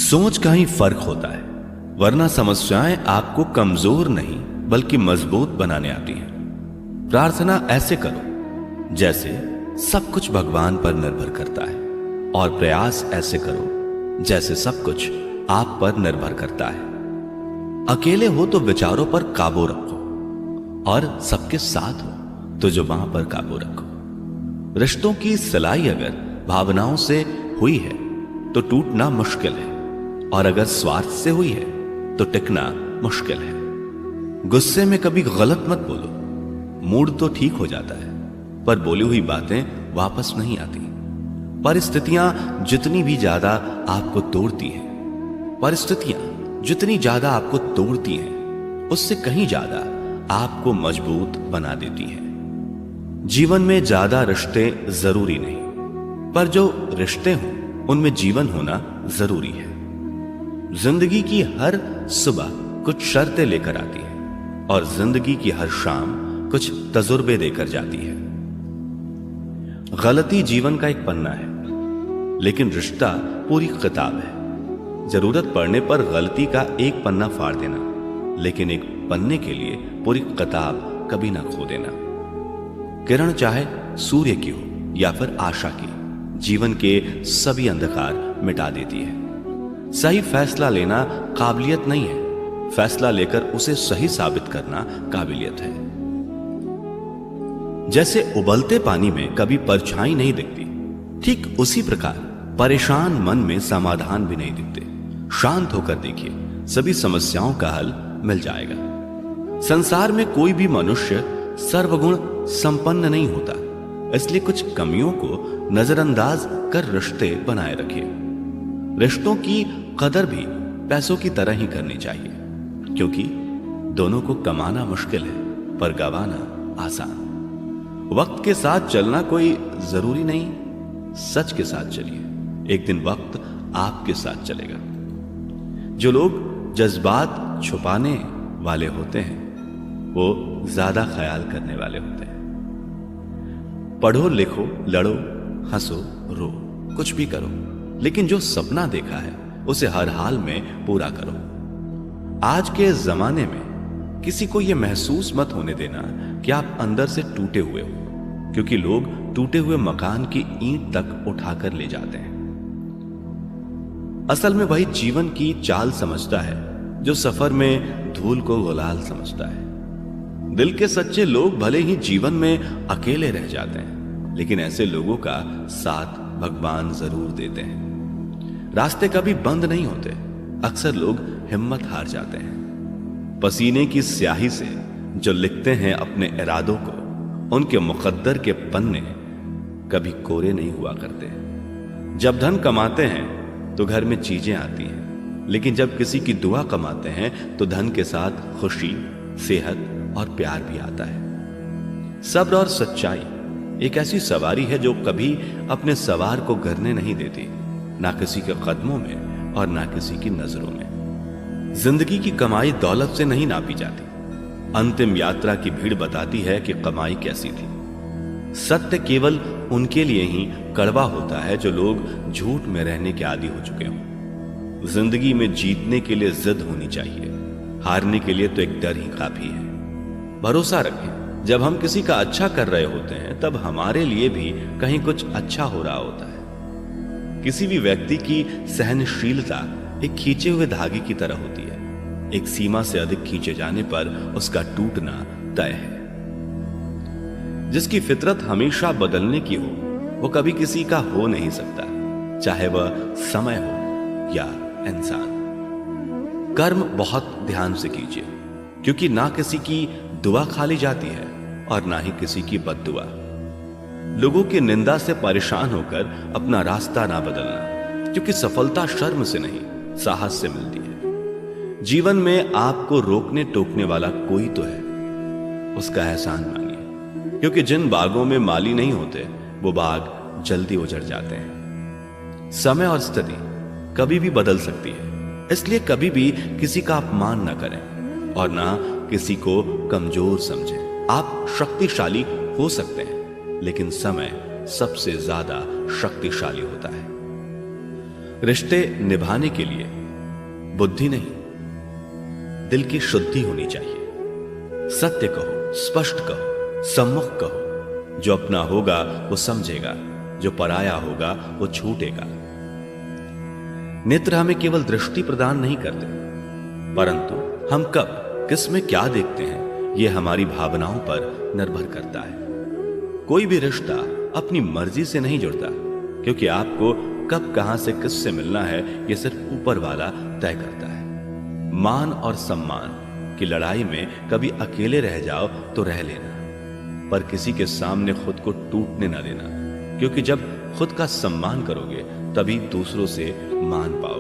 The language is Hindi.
सोच का ही फर्क होता है, वरना समस्याएं आपको कमजोर नहीं बल्कि मजबूत बनाने आती हैं। प्रार्थना ऐसे करो जैसे सब कुछ भगवान पर निर्भर करता है, और प्रयास ऐसे करो जैसे सब कुछ आप पर निर्भर करता है। अकेले हो तो विचारों पर काबू रखो, और सबके साथ हो तो जुबान पर काबू रखो। रिश्तों की सिलाई अगर भावनाओं से हुई है तो टूटना मुश्किल है, और अगर स्वार्थ से हुई है तो टिकना मुश्किल है। गुस्से में कभी गलत मत बोलो, मूड तो ठीक हो जाता है पर बोली हुई बातें वापस नहीं आती। परिस्थितियां जितनी भी ज्यादा आपको तोड़ती हैं, परिस्थितियां जितनी ज्यादा आपको तोड़ती हैं, उससे कहीं ज्यादा आपको मजबूत बना देती हैं। जीवन में ज्यादा रिश्ते जरूरी नहीं, पर जो रिश्ते हों उनमें जीवन होना जरूरी है। जिंदगी की हर सुबह कुछ शर्तें लेकर आती है, और जिंदगी की हर शाम कुछ तजुर्बे देकर जाती है। गलती जीवन का एक पन्ना है, लेकिन रिश्ता पूरी किताब है। जरूरत पड़ने पर गलती का एक पन्ना फाड़ देना, लेकिन एक पन्ने के लिए पूरी किताब कभी ना खो देना। किरण चाहे सूर्य की हो या फिर आशा की, जीवन के सभी अंधकार मिटा देती है। सही फैसला लेना काबिलियत नहीं है, फैसला लेकर उसे सही साबित करना काबिलियत है। जैसे उबलते पानी में कभी परछाई नहीं दिखती, ठीक उसी प्रकार परेशान मन में समाधान भी नहीं दिखते। शांत होकर देखिए, सभी समस्याओं का हल मिल जाएगा। संसार में कोई भी मनुष्य सर्वगुण संपन्न नहीं होता, इसलिए कुछ कमियों को नजरअंदाज कर रिश्ते बनाए रखिए। रिश्तों की कदर भी पैसों की तरह ही करनी चाहिए, क्योंकि दोनों को कमाना मुश्किल है पर गंवाना आसान। वक्त के साथ चलना कोई जरूरी नहीं, सच के साथ चलिए, एक दिन वक्त आपके साथ चलेगा। जो लोग जज्बात छुपाने वाले होते हैं वो ज्यादा ख्याल करने वाले होते हैं। पढ़ो लिखो, लड़ो, हंसो, रो, कुछ भी करो, लेकिन जो सपना देखा है उसे हर हाल में पूरा करो। आज के जमाने में किसी को यह महसूस मत होने देना कि आप अंदर से टूटे हुए हो, क्योंकि लोग टूटे हुए मकान की ईंट तक उठाकर ले जाते हैं। असल में वही जीवन की चाल समझता है जो सफर में धूल को गुलाल समझता है। दिल के सच्चे लोग भले ही जीवन में अकेले रह जाते हैं, लेकिन ऐसे लोगों का साथ भगवान जरूर देते हैं। रास्ते कभी बंद नहीं होते, अक्सर लोग हिम्मत हार जाते हैं। पसीने की स्याही से जो लिखते हैं अपने इरादों को, उनके मुकद्दर के पन्ने कभी कोरे नहीं हुआ करते। जब धन कमाते हैं तो घर में चीजें आती हैं, लेकिन जब किसी की दुआ कमाते हैं तो धन के साथ खुशी, सेहत और प्यार भी आता है। सब्र और सच्चाई एक ऐसी सवारी है जो कभी अपने सवार को गिरने नहीं देती, ना किसी के कदमों में और ना किसी की नजरों में। जिंदगी की कमाई दौलत से नहीं नापी जाती, अंतिम यात्रा की भीड़ बताती है कि कमाई कैसी थी। सत्य केवल उनके लिए ही कड़वा होता है जो लोग झूठ में रहने के आदी हो चुके हों। जिंदगी में जीतने के लिए जिद होनी चाहिए, हारने के लिए तो एक डर ही काफी है। भरोसा रखें, जब हम किसी का अच्छा कर रहे होते हैं तब हमारे लिए भी कहीं कुछ अच्छा हो रहा होता है। किसी भी व्यक्ति की सहनशीलता एक खींचे हुए धागे की तरह होती है, एक सीमा से अधिक खींचे जाने पर उसका टूटना तय है। जिसकी फितरत हमेशा बदलने की हो वो कभी किसी का हो नहीं सकता, चाहे वह समय हो या इंसान। कर्म बहुत ध्यान से कीजिए, क्योंकि ना किसी की दुआ खाली जाती है और ना ही किसी की बद्दुआ। लोगों की निंदा से परेशान होकर अपना रास्ता ना बदलना, क्योंकि सफलता शर्म से नहीं साहस से मिलती है। जीवन में आपको रोकने टोकने वाला कोई तो है, उसका एहसान मानिए, क्योंकि जिन बागों में माली नहीं होते वो बाग जल्दी उजड़ जाते हैं। समय और स्थिति कभी भी बदल सकती है, इसलिए कभी भी किसी का अपमान ना करें और ना किसी को कमजोर समझें। आप शक्तिशाली हो सकते हैं, लेकिन समय सबसे ज्यादा शक्तिशाली होता है। रिश्ते निभाने के लिए बुद्धि नहीं, दिल की शुद्धि होनी चाहिए। सत्य कहो, स्पष्ट कहो, सम्मुख कहो। जो अपना होगा वो समझेगा, जो पराया होगा वो छूटेगा। नेत्र हमें केवल दृष्टि प्रदान नहीं करते, परंतु हम कब किस में क्या देखते हैं यह हमारी भावनाओं पर निर्भर करता है। कोई भी रिश्ता अपनी मर्जी से नहीं जुड़ता, क्योंकि आपको कब कहां से किससे मिलना है यह सिर्फ ऊपर वाला तय करता है। मान और सम्मान की लड़ाई में कभी अकेले रह जाओ तो रह लेना, पर किसी के सामने खुद को टूटने ना देना, क्योंकि जब खुद का सम्मान करोगे तभी दूसरों से मान पाओगे।